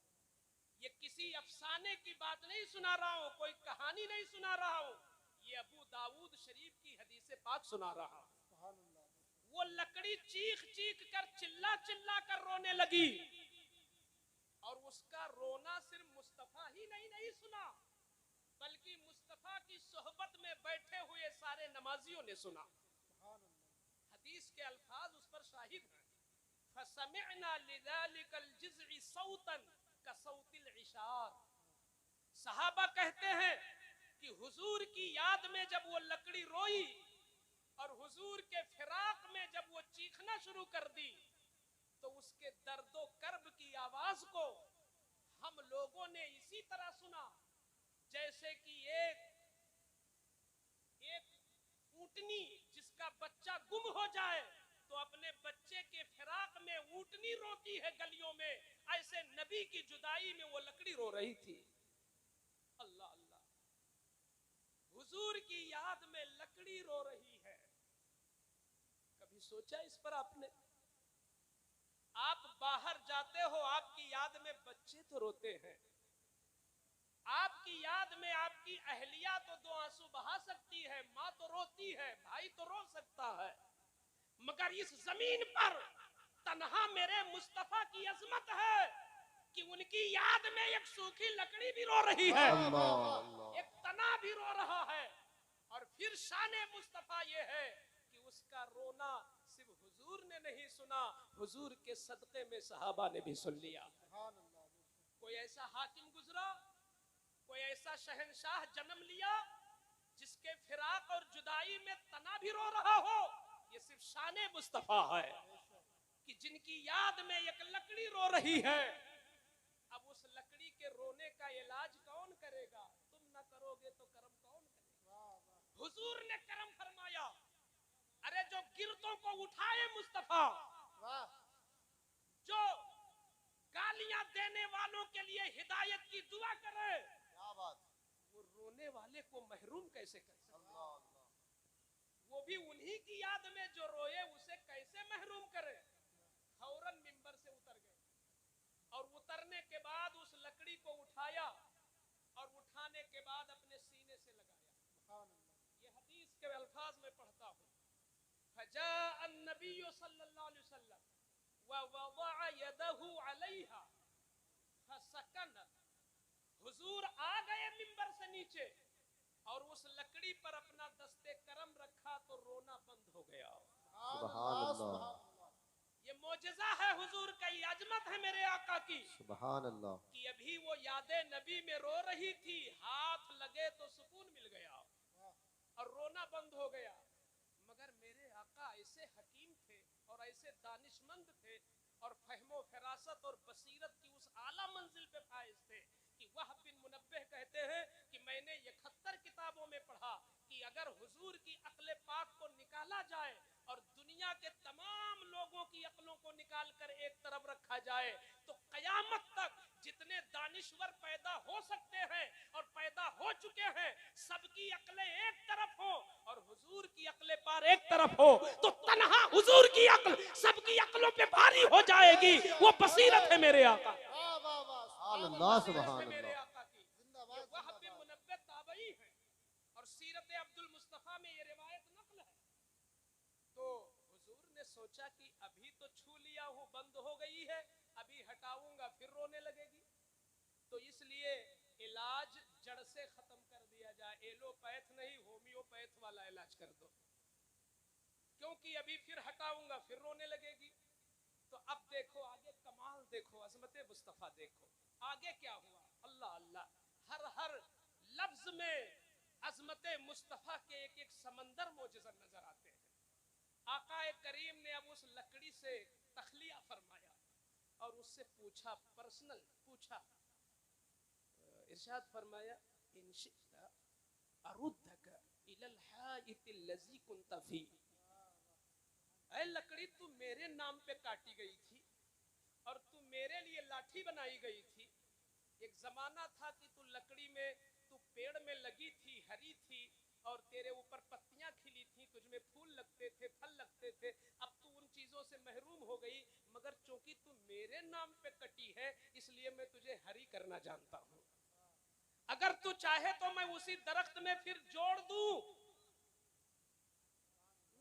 ये किसी अफसाने की बात नहीं सुना रहा हूं, कोई कहानी नहीं सुना रहा हूं, ये अबू दाऊद शरीफ की हदीस पाक सुना रहा हूं। सुभान अल्लाह। वो लकड़ी चीख चीख कर चिल्ला चिल्ला कर रोने लगी और उसका रोना सिर्फ मुस्तफा ही नहीं सुना, बल्कि मुस्तफा की सोहबत में बैठे हुए सारे नमाजियों ने सुना। सुभान अल्लाह। हदीस के अल्फाज उस पर शाहिद हैं। फसमिअना लिज़ालिकल जिज़इ सौतन कसौतिल इशार। सहाबा कहते हैं कि हुजूर की याद में जब वो लकड़ी रोई और हुजूर के फिराक में जब वो चीखना शुरू कर दी तो उसके दर्दो कर्ब की आवाज को हम लोगों ने इसी तरह सुना जैसे कि एक ऊंटनी जिसका बच्चा गुम हो जाए तो अपने बच्चे के फिराक में ऊंटनी रोती है गलियों में, ऐसे नबी की जुदाई में वो लकड़ी रो रही थी। अल्लाह अल्लाह, हुजूर की याद में लकड़ी रो रही है। कभी सोचा इस पर आपने? आप बाहर जाते हो, आपकी याद में बच्चे तो रोते हैं, आपकी याद में आपकी अहलिया तो दो आंसू बहा सकती है, माँ तो रोती है, भाई तो रो सकता है, मगर इस जमीन पर तन्हा मेरे मुस्तफा की अजमत है कि उनकी याद में एक सूखी लकड़ी भी रो रही है, एक तना भी रो रहा है। और फिर शाने मुस्तफा ये है कि उसका रोना सिर्फ हुजूर ने नहीं सुना, हुजूर के सदके में सहाबा ने भी सुन लिया। सुभान अल्लाह। कोई ऐसा हाकिम गुजरा, कोई ऐसा शहंशाह जन्म लिया जिसके फिराक और जुदाई में तना भी रो रहा हो, ये सिर्फ शाने मुस्तफा है कि जिनकी याद में एक लकड़ी रो रही है। अब उस लकड़ी के रोने का इलाज कौन करेगा? तुम ना करोगे तो करम कौन करेगा? हुजूर ने करम फरमाया। अरे जो गिरतों को उठाए मुस्तफा, जो गालियां देने वालों के लिए हिदायत की दुआ करे, क्या बात। वो रोने वाले को महरूम कैसे कर सकता? अल्लाह अल्लाह। वो भी उन्हीं की याद में जो रोए उसे कैसे महरूम करे? फौरन मिंबर से उतर गए और उतरने के बाद उस लकड़ी को उठाया और उठाने के बाद अपने सीने से लगाया। सुभान अल्लाह। ये हदीस के अल्फाज में पढ़ता हूँ। फजाअ अन्नबी सल्लल्लाहु अलैहि वसल्लम व वज़अ यदहु अलैहा फसकनत। हुजूर आ गए मिंबर से नीचे और उस लकड़ी पर अपना दस्ते करम रखा तो रोना बंद हो गया। सुभान अल्लाह। ये मौजज़ा है हुजूर का ये अजमत है मेरे आका की सुभान अल्लाह। कि अभी वो यादे नबी में रो रही थी, हाथ लगे तो सुकून मिल गया और रोना बंद हो गया। मगर मेरे आका ऐसे हकीम थे और ऐसे दानिशमंद थे और फहमो फरासत और बसीरत की उस आला मंजिल पे फाइज थे कि वहब बिन मुनब्बिह कहते हैं कि मैंने 71 किताबों में पढ़ा कि अगर हुजूर की अक्ल पाक को निकाला जाए और दुनिया के तमाम लोगों की अक्लों को निकाल कर एक तरफ रखा जाए तो कयामत तक जितने दानिश्वर पैदा हो सकते हैं और पैदा हो चुके हैं, सबकी अक्लें एक तरफ हो और हुजूर की अक्ल पार एक तरफ हो, तो तन्हा हुजूर की अक्ल सबकी अक्लों पे भारी हो जाएगी। वो बसीरत है मेरे आका, वाह वाह वाह सुभान अल्लाह, सुभान मेरे अल्लाह। आका की। जिंदाबाद ये वहब बिन जिंदाबाद। मुनब्बिह ताबई है और सीरत अब्दुल मुस्तफा में ये रिवायत नकल है। तो हुजूर ने सोचा कि अभी तो छू लिया हूं, बंद हो गई है, अभी हटाऊंगा फिर रोने लगेगी, तो इसलिए इलाज जड़ से खत्म कर दिया जाए। एलोपैथ नहीं, होम्योपैथ वाला इलाज कर दो, क्योंकि अभी फिर हटाऊंगा फिर रोने लगेगी। तो अब देखो आगे कमाल, देखो अजमत मुस्तफा, देखो आगे क्या हुआ। अल्लाह अल्लाह, हर हर लफ्ज में अजमत मुस्तफा के एक एक समंदर मोजज़ा नजर आते हैं। आकाए करीम ने अब उस लकड़ी से तखलिया फरमाया और उससे पूछा, पर्सनल पूछा, इरशाद फरमाया, इंशिता अरुद्दका इलल हाइतिल लज़ी कुंता फी। ऐ लकड़ी, तू मेरे नाम पे काटी गई थी और तू मेरे लिए लाठी बनाई गई थी। एक जमाना था कि तू लकड़ी में, तू पेड़ में लगी थी, हरी थी और तेरे ऊपर पत्तियां खिली थी, तुझमें फूल लगते थे, फल लगते थे। अब तू उन चीजों से महरूम हो गई, मगर चूंकि तू मेरे नाम पे कटी है इसलिए मैं तुझे हरी करना जानता हूं। अगर तू चाहे तो मैं उसी दरख्त में फिर जोड़ दूं,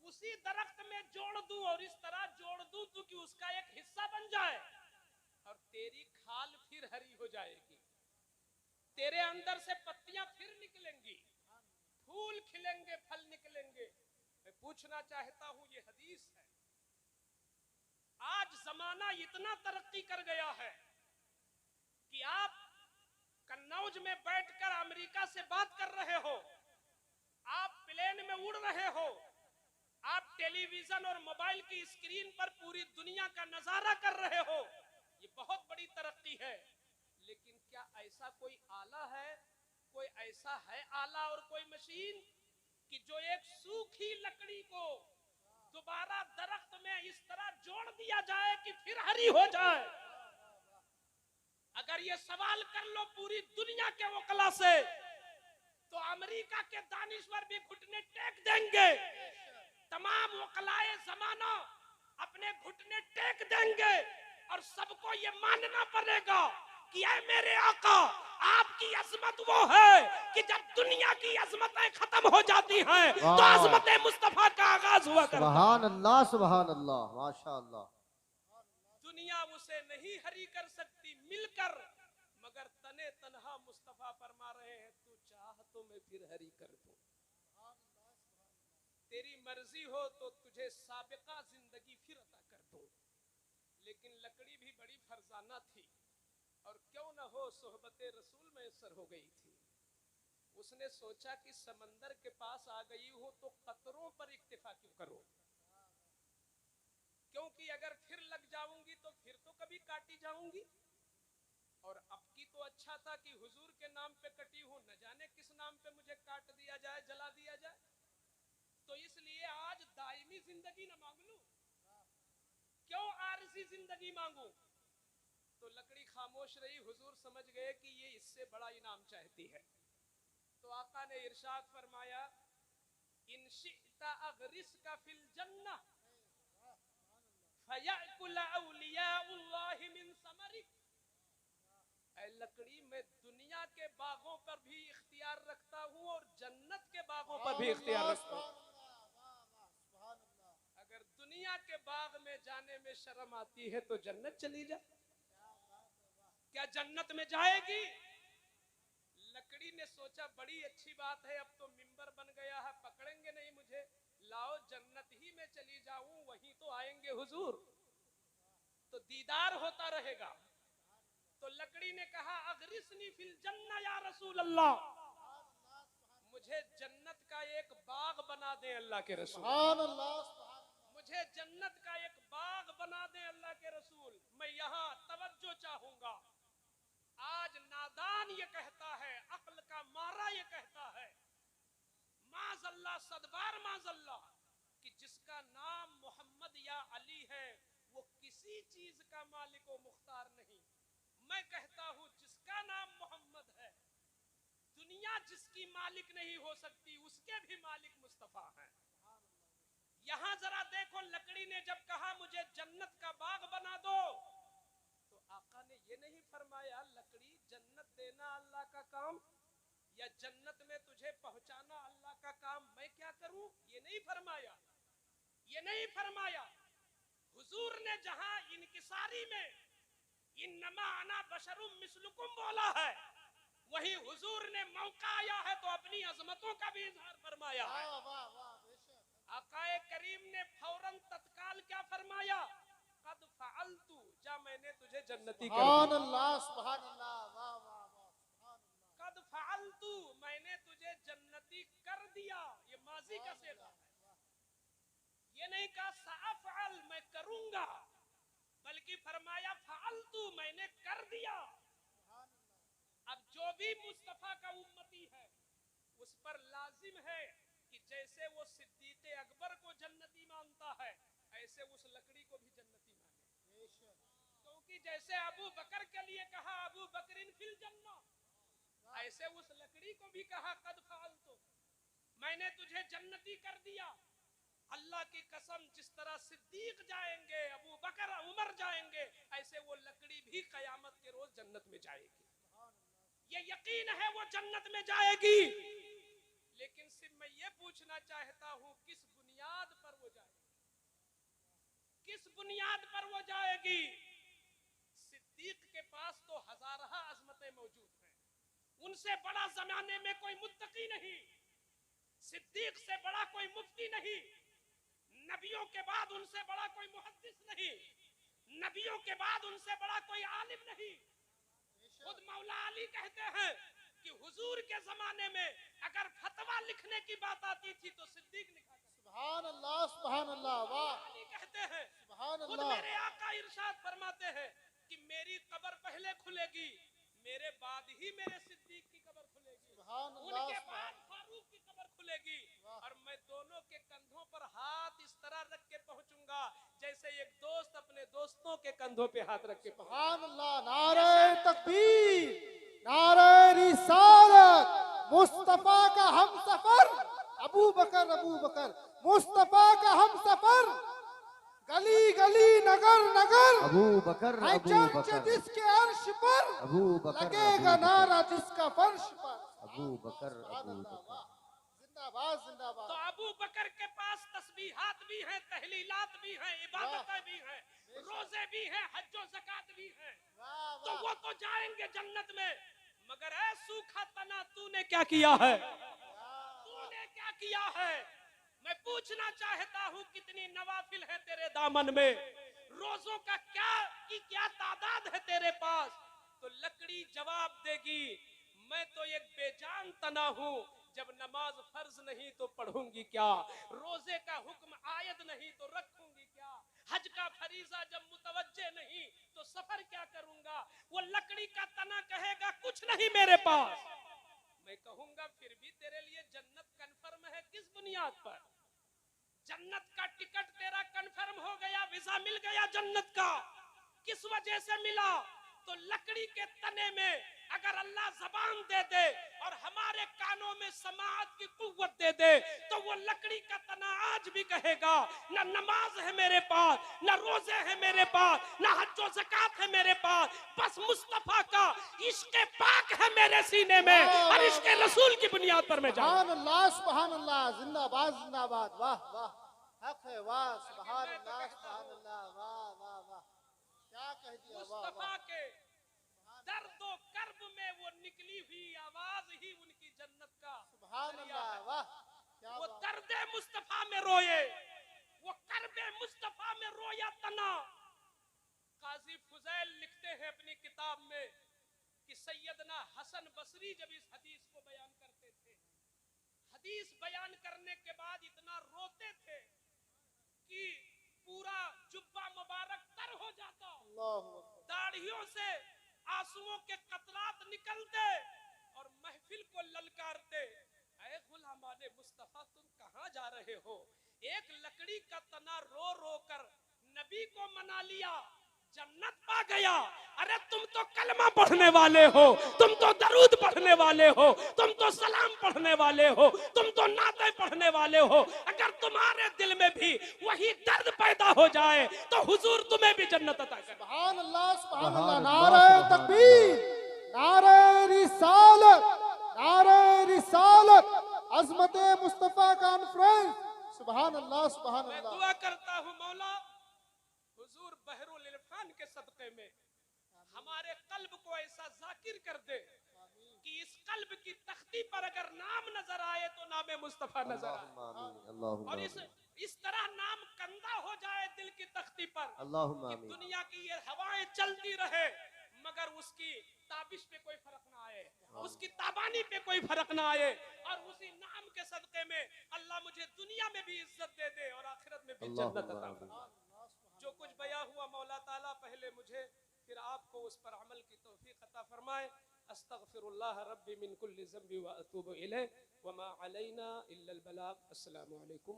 उसी दरख्त में जोड़ दूं और इस तरह जोड़ दूं तो कि उसका एक हिस्सा बन जाए और तेरी खाल फिर हरी हो जाएगी, तेरे अंदर से पत्तियां फिर निकलेंगी, फूल खिलेंगे, फल निकलेंगे। मैं पूछना चाहता हूं, ये हदीस है। आज जमाना इतना तरक्की कर गया है कि आप कन्नौज में बैठकर अमेरिका से बात कर रहे हो, आप प्लेन में उड़ रहे हो, आप टेलीविजन और मोबाइल की स्क्रीन पर पूरी दुनिया का नजारा कर रहे हो। ये बहुत बड़ी तरक्की है, लेकिन क्या ऐसा कोई आला है, कोई ऐसा है आला और कोई मशीन कि जो एक सूखी लकड़ी को दोबारा दरख्त में इस तरह जोड़ दिया जाए कि फिर हरी हो जाए? अगर ये सवाल कर लो पूरी दुनिया के वकला से तो अमेरिका के दानिश्वर भी घुटने टेक देंगे, तमाम वकलाए जमाना अपने घुटने टेक देंगे और सबको ये मानना पड़ेगा कि ऐ मेरे आका, आपकी अजमत वो है कि जब दुनिया की अजमतें खत्म हो जाती हैं तो अजमत मुस्तफा का आगाज हुआ करता है। सुभान अल्लाह, सुभान अल्लाह, माशाअल्लाह। दुनिया उसे नहीं हरी कर सकती मिलकर, मगर तने तन्हा मुस्तफा फरमा रहे हैं, तू चाह तो मैं फिर हरी कर दूं, तेरी मर्जी हो तो तुझे साबिका जिंदगी फिर अता कर दूं। लेकिन लकड़ी भी बड़ी फरजाना थी और क्यों न हो सोहबते रसूल मैसर हो गई थी। उसने सोचा कि समंदर के पास आ गई हूं तो कतरों पर इक्तिफा क्यों करूं, क्योंकि अगर फिर लग जाऊंगी तो फिर तो कभी काटी जाऊंगी। और अब की तो अच्छा था कि हुजूर के नाम पे कटी हूं, न जाने किस नाम पे मुझे काट दिया जाए, जला दिया जाए। तो इसलिए आज दायमी जिंदगी न मांग लूं, क्यों आरजी जिंदगी मांगू? तो लकड़ी खामोश रही। हुजूर समझ गए कि ये इससे बड़ा इनाम चाहती है। तो आका ने इरशाद फरमाया, इन शिता अगरिस्का फिल जन्नह फयाकुल औलियाउल्लाहि मिन समरिक। ऐ लकड़ी, मैं दुनिया के बागों पर भी इख्तियार रखता हूं और जन्नत के बागों पर भी इख्तियार रखता हूं। अगर दुनिया के बाग में जाने में शर्म आती है तो जन्नत चली जा। क्या जन्नत में जाएगी? लकड़ी ने सोचा बड़ी अच्छी बात है, अब तो मिंबर बन गया है, पकड़ेंगे नहीं मुझे, लाओ जन्नत ही में चली जाऊं, वहीं तो आएंगे हुजूर। तो दीदार होता रहेगा। तो लकड़ी ने कहा अगरिसनी फिल जन्ना या रसूल अल्लाह, मुझे जन्नत का एक बाग बना दे अल्लाह के रसूल, सुभान अल्लाह, सुभान अल्लाह। मुझे जन्नत का एक बाग बना दे अल्लाह के रसूल। मैं यहाँ तवज्जो चाहूंगा। आज नादान ये कहता है, अक्ल का मारा ये कहता है, माज़ल्ला सदबार माज़ल्ला, कि जिसका नाम मोहम्मद या अली है वो किसी चीज का मालिक व मुख्तार नहीं। मैं कहता हूं जिसका नाम मोहम्मद है, दुनिया जिसकी मालिक नहीं हो सकती उसके भी मालिक मुस्तफा हैं। यहां जरा देखो, लकड़ी ने जब कहा मुझे जन्नत का बाग बना दो, तो आका ने ये नहीं फरमाया लकड़ी जन्नत देना अल्लाह का काम या जन्नत में तुझे पहुंचाना अल्लाह का काम, मैं क्या करूं, ये नहीं फरमाया, ये नहीं फरमाया। हुजूर ने जहां इनकिसारी में इन्नमा अना बशरुम मिस्लुकुम बोला है, वही हुजूर ने मौका आया है तो अपनी अजमतों का भी इजहार फरमाया है। वाह वाह वाह, बेशक। आकाए करीम ने फौरन तत्काल क्या फरमाया, कद फअलतु, जा मैंने तुझे जन्नती कर सुभान दिया, अल्लाह, सुभान अल्लाह, वाह वाह वाह, सुभान अल्लाह। कद फअलतु, मैंने तुझे जन्नती कर दिया, ये माजी का सेगा है। ये नहीं कहा सअफ़अल, मैं करूंगा, बल्कि फरमाया फअलतु, मैंने कर दिया। अब जो भी मुस्तफा का उम्मती है उस पर लाजिम है कि जैसे वो सिद्दीक़ अकबर को जन्नती मानता है ऐसे उस लकड़ी को भी जन्नती माने। क्योंकि जैसे अबू बकर के लिए कहा अबू बकरिन फिल जन्ना, ऐसे उस लकड़ी को भी कहा कद फअलतु, मैंने तुझे जन्नती कर दिया। अल्लाह की कसम, जिस तरह सिद्दीक जाएंगे, अबू बकर उमर जाएंगे, ऐसे वो लकड़ी भी कयामत के रोज जन्नत में जाएगी। ये यकीन है वो जन्नत में जाएगी। लेकिन सिर्फ मैं ये पूछना चाहता हूं किस बुनियाद पर वो जाएगी, किस बुनियाद पर वो जाएगी। सिद्दीक के पास तो हजारहा अजमतें मौजूद हैं, उनसे बड़ा जमाने में कोई मुत्तकी नहीं, सिद्दीक से बड़ा कोई मुफ्ती नहीं, नबियों के बाद उनसे बड़ा कोई मुहद्दिस नहीं, नबियों के बाद उनसे बड़ा कोई आलिम नहीं। खुद मौला अली कहते हैं कि हुजूर के जमाने में अगर फतवा लिखने की बात आती थी तो सिद्दीक लिखा करते। सुभान अल्लाह, सुभान अल्लाह, वाह। अली कहते हैं, सुभान खुद अल्लाह। मेरे आका इरशाद फरमाते हैं कि मेरी कब्र पहले खुलेगी, मेरे बाद ही मेरे सिद्दीक की कब्र खुलेगी, सुभान अल्लाह, उनके सुभान बाद फारूक की कब्र खुलेगी, वाह। और मैं दोनों के कंधों पर हाथ इस तरह रख के पहुंचूंगा जैसे एक दोस्त अपने दोस्तों के कंधों पे हाथ रख के पहुंचे। सुभान अल्लाह, नारे तकबीर, नारे रिसालत, मुस्तफा का हम सफर, अबू बकर मुस्तफा का हम सफर, गली गली नगर नगर, अबू बकर है चर्च जिसके अर्श पर, अबू बकर लगेगा नारा जिसका फर्श पर। अबू बकर सुभान अल्लाह, वाह। जिंदाबाद जिंदाबाद। तो अबू बकर के पास तस्बीहात भी हैं, तहलीलात भी हैं, इबादतें भी हैं, रोजे भी हैं, हज्जो ज़कात भी हैं। वाह तो वाह, वो तो जाएंगे जन्नत में, मगर ऐ सूखा तना तूने क्या किया है, तूने क्या किया है। मैं पूछना चाहता हूँ कितनी नवाफिल है तेरे दामन में, रोजों का क्या तादाद है तेरे पास। तो लकड़ी जवाब देगी, मैं तो एक बेजान तना हूँ, जब नमाज फर्ज नहीं तो पढ़ूंगी क्या, रोजे का हुक्म आयद नहीं तो रखूंगी क्या, हज का फरीजा जब मुतवज्जे नहीं तो सफर क्या करूंगा। वो लकड़ी का तना कहेगा कुछ नहीं मेरे पास। मैं कहूंगा फिर भी तेरे लिए जन्नत कन्फर्म है, किस बुनियाद पर। जन्नत का टिकट तेरा कन्फर्म हो गया, वीजा मिल गया जन्नत का, किस वजह से मिला। तो लकड़ी के तने में अगर अल्लाह जबान दे दे और हमारे कानों में समाअत की कुव्वत दे दे तो वो लकड़ी का तना आज भी कहेगा ना नमाज है मेरे पास, ना रोजे है मेरे पास, ना हज्जो ज़कात है मेरे पास, बस मुस्तफा का इश्क पाक है मेरे सीने में और इसके रसूल की बुनियाद पर मैं जाऊं। सुभान अल्लाह, सुभान अल्लाह, जिंदाबाद जिंदाबाद, वाह वाह, हक है, वाह। सुभान अल्लाह, सुभान अल्लाह, वाह वाह वाह, क्या कह दिया, वाह मुस्तफा वाह। के दर्दो कर्ब में वो निकली हुई आवाज ही उनकी जन्नत का सुभान जरिया अल्लाह, है। वाह, क्या वो बात। दर्दे मुस्तफा में रोए, वो कर्बे मुस्तफा में रोया तना। काजी काजी फुजैल लिखते हैं अपनी किताब में कि सैयदना हसन बसरी जब इस हदीस को बयान करते थे, हदीस बयान करने के बाद इतना रोते थे कि पूरा जुब्बा मुबारक तर हो जाता, दाढ़ियों से आंसुओं के कतरात निकलते और महफिल को ललकारते, ऐ गुलामाने मुस्तफा तुम कहां जा रहे हो? एक लकड़ी का तना रो रो कर नबी को मना लिया, जन्नत पा गया। अरे तुम तो कलमा पढ़ने वाले हो, तुम तो दरूद पढ़ने वाले हो, तुम तो सलाम पढ़ने वाले हो, तुम तो नाते पढ़ने वाले हो। अगर तुम्हारे दिल में भी वही दर्द पैदा हो जाए तो हुजूर तुम्हें भी जन्नत अता करे। सुभान अल्लाह, सुभान अल्लाह। नारे तकबीर, नारे रिसालत, नारे रिसालत, अज़मत मुस्तफा कॉन्फ्रेंस। सुभान अल्लाह, सुभान मैं अल्लाह। दुआ करता हूँ मौला हुजूर बहरुल इरफान के सदक़े में हमारे कल्ब को ऐसा जाकिर कर दे कि इस कल्ब की तख्ती पर अगर नाम नजर आए तो नाम मुस्तफा नजर आए, और इस तरह नाम कंधा हो जाए दिल की तख्ती पर कि दुनिया की ये हवाएं चलती रहे मगर उसकी ताबिश पे कोई फर्क ना आए, उसकी ताबानी पे कोई फर्क ना आए, और उसी नाम के सदक़े में अल्लाह मुझे दुनिया में भी इज्जत दे दे और आखिरत में भी जन्नत अता फरमाए। जो कुछ बयां हुआ मौला ताला पहले मुझे फिर आपको उस पर अमल की तौफीक अता फरमाए। अस्तगफिरुल्लाह रब्बी मिन कुल्ली ज़ंबि व अतूबु इलैह व मा अलैना इल्लल बलाग। अस्सलामु अलैकुम।